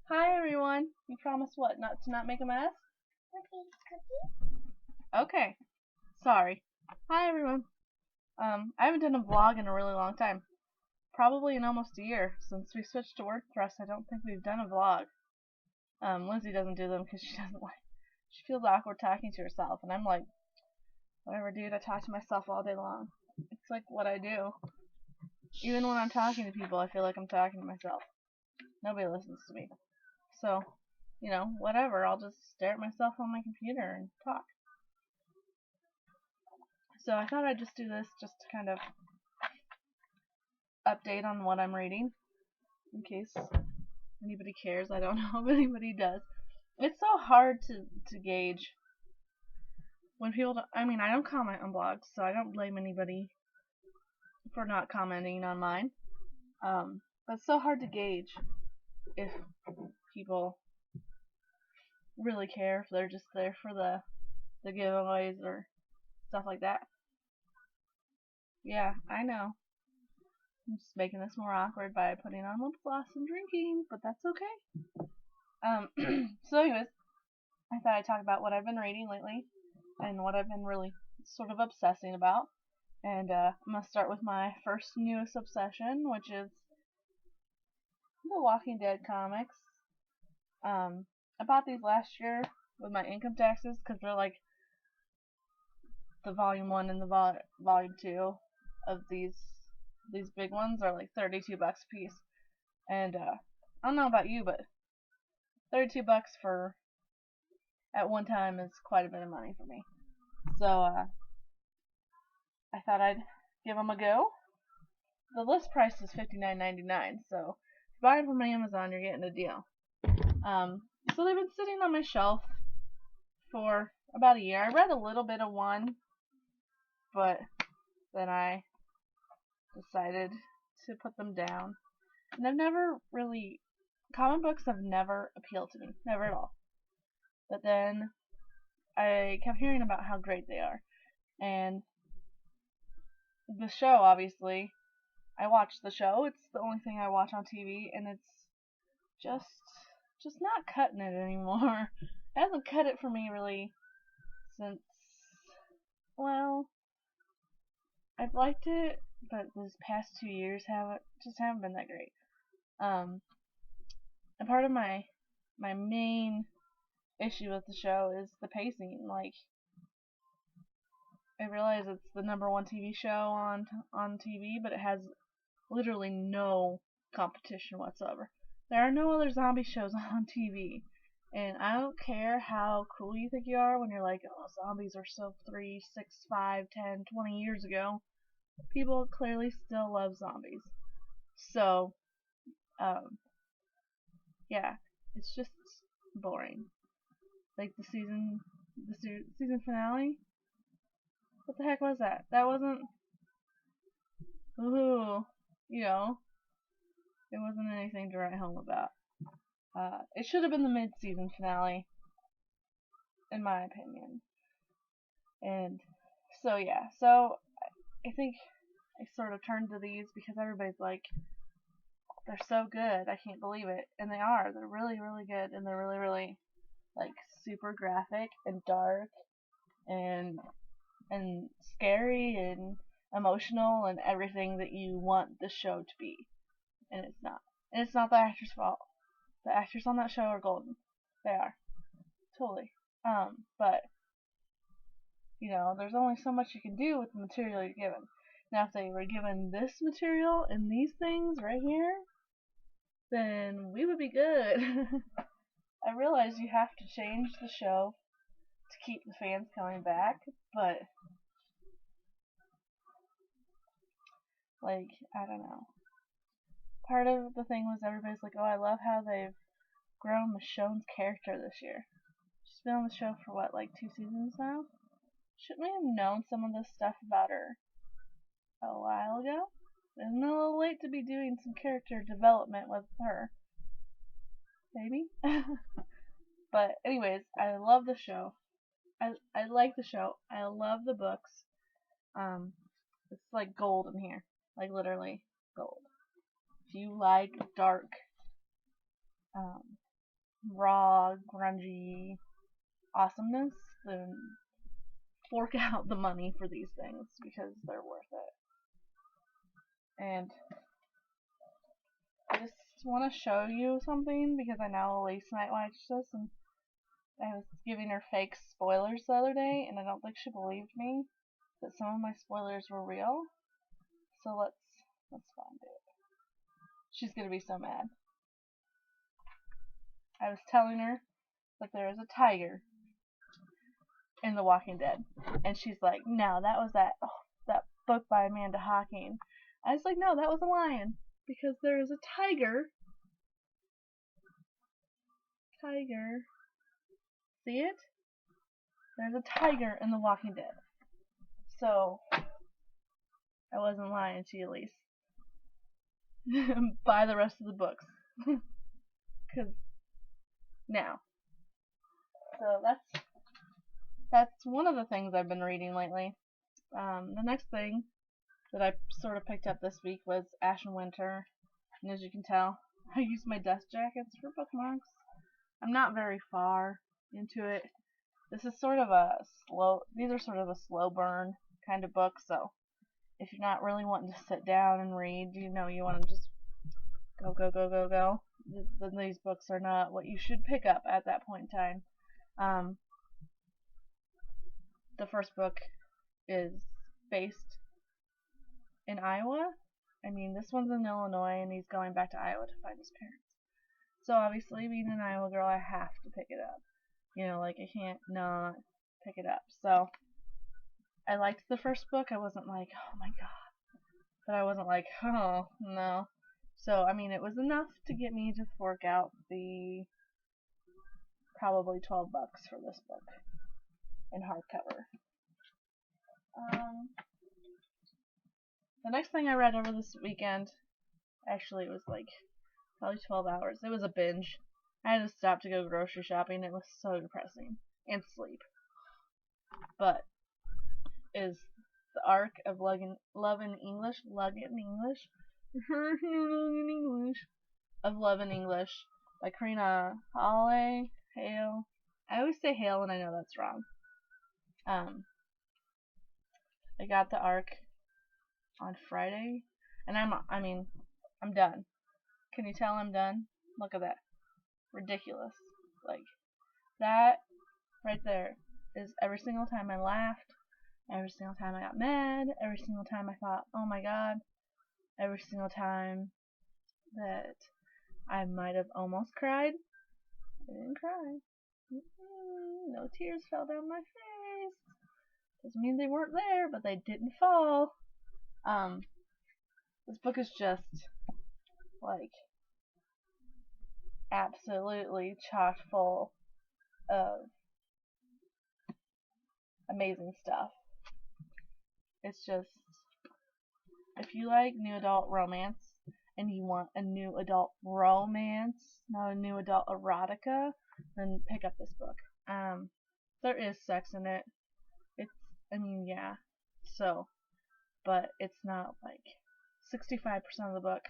Hi everyone. You promised what? Not to not make a mess? Okay. Sorry. Hi everyone. I haven't done a vlog in a really long time. Probably in almost a year. Since we switched to WordPress, I don't think we've done a vlog. Lindsay doesn't do them because she doesn't like. She feels awkward talking to herself, and I'm like, whatever, dude. I talk to myself all day long. It's like what I do. Even when I'm talking to people, I feel like I'm talking to myself. Nobody listens to me. So, whatever. I'll just stare at myself on my computer and talk. So I thought I'd just do this just to kind of update on what I'm reading, in case anybody cares. I don't know if anybody does. It's so hard to gauge when people don't, I don't comment on blogs, so I don't blame anybody for not commenting on mine. But it's so hard to gauge if people really care, if they're just there for the giveaways or stuff like that. Yeah, I know. I'm just making this more awkward by putting on lip gloss and drinking, but that's okay. So anyways, I thought I'd talk about what I've been reading lately and what I've been really sort of obsessing about. And I'm going to start with my first newest obsession, which is the Walking Dead comics. I bought these last year with my income taxes because they're like the volume 1 and the volume 2 of these big ones are like $32 a piece. And I don't know about you, but $32 for at one time is quite a bit of money for me. So I thought I'd give them a go. The list price is $59.99, so if you buy it from Amazon, you're getting a deal. So they've been sitting on my shelf for about a year. I read a little bit of one, but then I decided to put them down. And I've never really, comic books have never appealed to me, never at all. But then I kept hearing about how great they are. And the show, obviously, I watch the show. It's the only thing I watch on TV, and it's just not cutting it anymore. It hasn't cut it for me really since, well, I've liked it, but these past 2 years haven't been that great. And part of my main issue with the show is the pacing. Like, I realize it's the #1 TV show on TV, but it has literally no competition whatsoever. There are no other zombie shows on TV. And I don't care how cool you think you are when you're like, oh, zombies are so 3, 6, 5, 10, 20 years ago. People clearly still love zombies. So, yeah, it's just boring. Like the season finale. What the heck was that? That wasn't. Ooh, it wasn't anything to write home about. It should have been the mid-season finale, in my opinion. And so yeah, so I think I sort of turned to these because everybody's like, they're so good, I can't believe it, and they are. They're really, really good, and they're really, really like super graphic and dark and scary and emotional and everything that you want the show to be. And it's not. And it's not the actor's fault. The actors on that show are golden. They are. Totally. But there's only so much you can do with the material you're given. Now, if they were given this material and these things right here, then we would be good. I realize you have to change the show to keep the fans coming back, but like, I don't know. Part of the thing was everybody's like, oh, I love how they've grown Michonne's character this year. She's been on the show for what, like 2 seasons now? Shouldn't we have known some of this stuff about her a while ago? Isn't it a little late to be doing some character development with her? Maybe? But anyways, I love the show. I like the show. I love the books. It's like gold in here. Like literally gold. If you like dark raw, grungy awesomeness, then fork out the money for these things because they're worth it. And I just want to show you something because I know Elise might watch this, and I was giving her fake spoilers the other day, and I don't think she believed me that some of my spoilers were real. So let's find it. She's gonna be so mad. I was telling her that there is a tiger in The Walking Dead, and she's like, "No, that was that book by Amanda Hocking." I was like, "No, that was a lion because there is a tiger." Tiger. See it? There's a tiger in The Walking Dead. So I wasn't lying to you, Elise. Buy the rest of the books. Cause now. So that's one of the things I've been reading lately. The next thing that I sort of picked up this week was Ash and Winter. And as you can tell, I use my dust jackets for bookmarks. I'm not very far into it. These are sort of a slow burn kind of book, so if you're not really wanting to sit down and read, you want to just go, then these books are not what you should pick up at that point in time. The first book is based in Iowa. I mean, this one's in Illinois, and he's going back to Iowa to find his parents. So obviously, being an Iowa girl, I have to pick it up. I can't not pick it up. So I liked the first book. I wasn't like, oh my god. But I wasn't like, oh, no. So, I mean, it was enough to get me to fork out the probably $12 for this book in hardcover. The next thing I read over this weekend, actually it was like probably 12 hours. It was a binge. I had to stop to go grocery shopping. It was so depressing. And sleep. But is The Arc of Love in English. Of Love in English by Karina Hale. I always say Hale and I know that's wrong. I got the arc on Friday, and I'm done. Can you tell I'm done? Look at that. Ridiculous. Like, that right there is every single time I laughed, every single time I got mad, every single time I thought, oh my god, every single time that I might have almost cried. I didn't cry. No tears fell down my face. Doesn't mean they weren't there, but they didn't fall. This book is just like absolutely chock full of amazing stuff. It's just, if you like new adult romance and you want a new adult romance, not a new adult erotica, then pick up this book. There is sex in it. Yeah. So, but it's not like 65% of the book,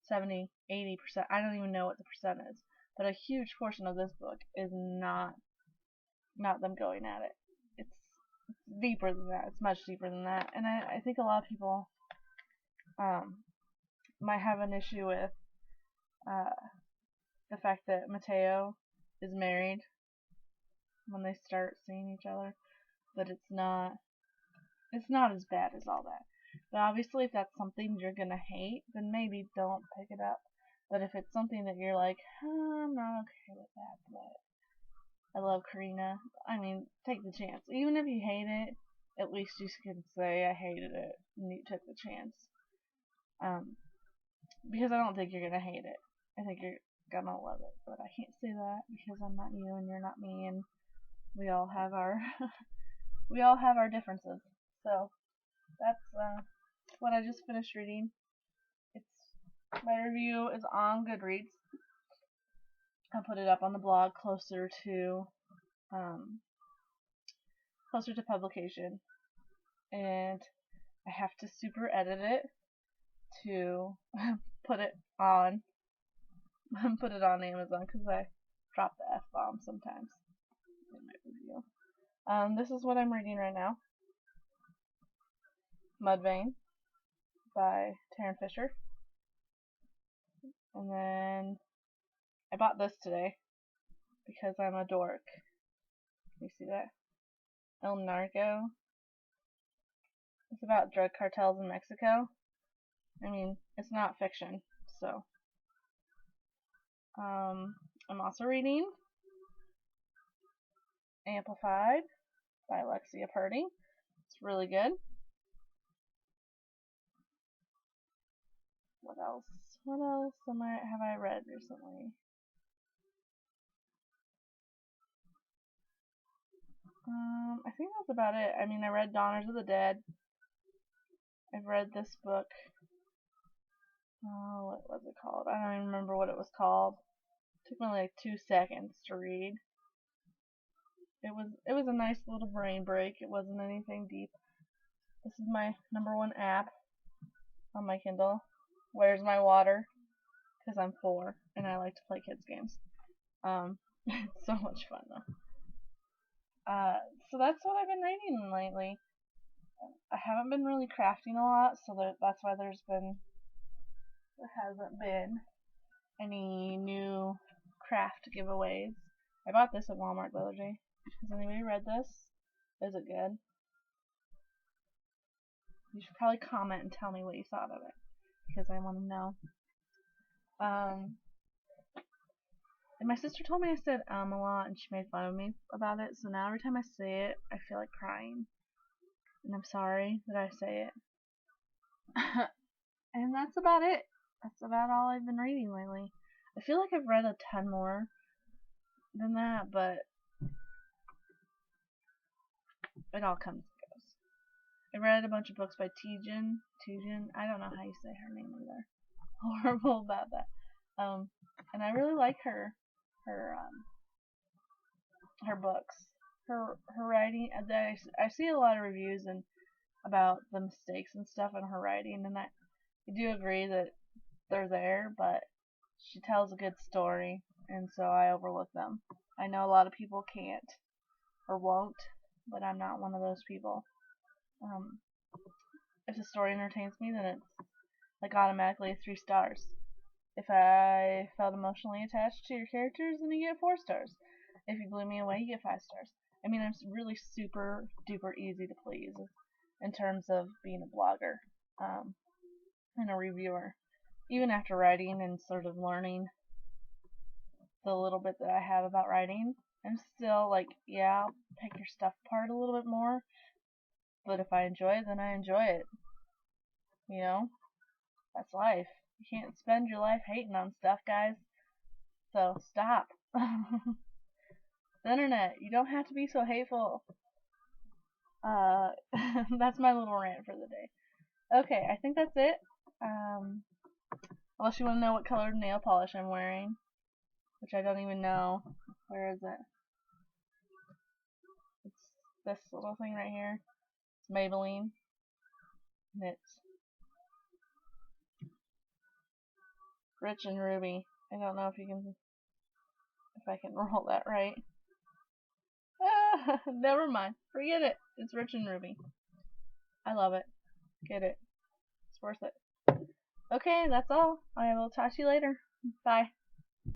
70, 80%. I don't even know what the percent is. But a huge portion of this book is not them going at it. It's deeper than that. It's much deeper than that. And I think a lot of people might have an issue with the fact that Mateo is married when they start seeing each other. But it's not as bad as all that. But obviously, if that's something you're gonna hate, then maybe don't pick it up. But if it's something that you're like, I'm not okay with that, but I love Karina, take the chance. Even if you hate it, at least you can say, I hated it, and you took the chance. Because I don't think you're gonna hate it. I think you're gonna love it. But I can't say that because I'm not you and you're not me, and we all have our differences. So that's what I just finished reading. My review is on Goodreads. I'll put it up on the blog closer to publication, and I have to super edit it to put it on put it on Amazon because I drop the F-bomb sometimes in my review. This is what I'm reading right now. Mudvayne by Taryn Fisher. And then I bought this today because I'm a dork. Can you see that? El Narco. It's about drug cartels in Mexico. I mean, it's not fiction, so. I'm also reading Amplified by Alexia Purdy. It's really good. What else? What else have I read recently? I think that's about it. I mean, I read Dawners of the Dead. I've read this book. Oh, what was it called? I don't even remember what it was called. It took me like 2 seconds to read. It was a nice little brain break. It wasn't anything deep. This is my #1 app on my Kindle. Where's My Water? Because I'm 4 and I like to play kids games. It's so much fun though. So that's what I've been reading lately. I haven't been really crafting a lot, so that's why there hasn't been any new craft giveaways. I bought this at Walmart the other day. Has anybody read this? Is it good? You should probably comment and tell me what you thought of it, because I want to know. And my sister told me I said a lot, and she made fun of me about it, so now every time I say it, I feel like crying. And I'm sorry that I say it. And that's about it. That's about all I've been reading lately. I feel like I've read a ton more than that, but it all comes and goes. I read a bunch of books by Tijin. I don't know how you say her name either. Horrible about that. And I really like her books. Her writing. I see a lot of reviews and about the mistakes and stuff in her writing, and I do agree that they're there, but she tells a good story, and so I overlook them. I know a lot of people can't or won't, but I'm not one of those people. If the story entertains me, then it's like automatically 3 stars. If I felt emotionally attached to your characters, then you get 4 stars. If you blew me away, you get 5 stars. I mean, I'm really super duper easy to please in terms of being a blogger and a reviewer. Even after writing and sort of learning the little bit that I have about writing, I'm still like, yeah, I'll pick your stuff apart a little bit more, but if I enjoy it, then I enjoy it. You know? That's life. You can't spend your life hating on stuff, guys. So, stop. The internet, you don't have to be so hateful. That's my little rant for the day. Okay, I think that's it. Unless you want to know what colored nail polish I'm wearing, which I don't even know. Where is it? It's this little thing right here. It's Maybelline. And it's Rich and Ruby. I don't know if I can roll that right. Never mind. Forget it. It's Rich and Ruby. I love it. Get it. It's worth it. Okay, that's all. I will talk to you later. Bye.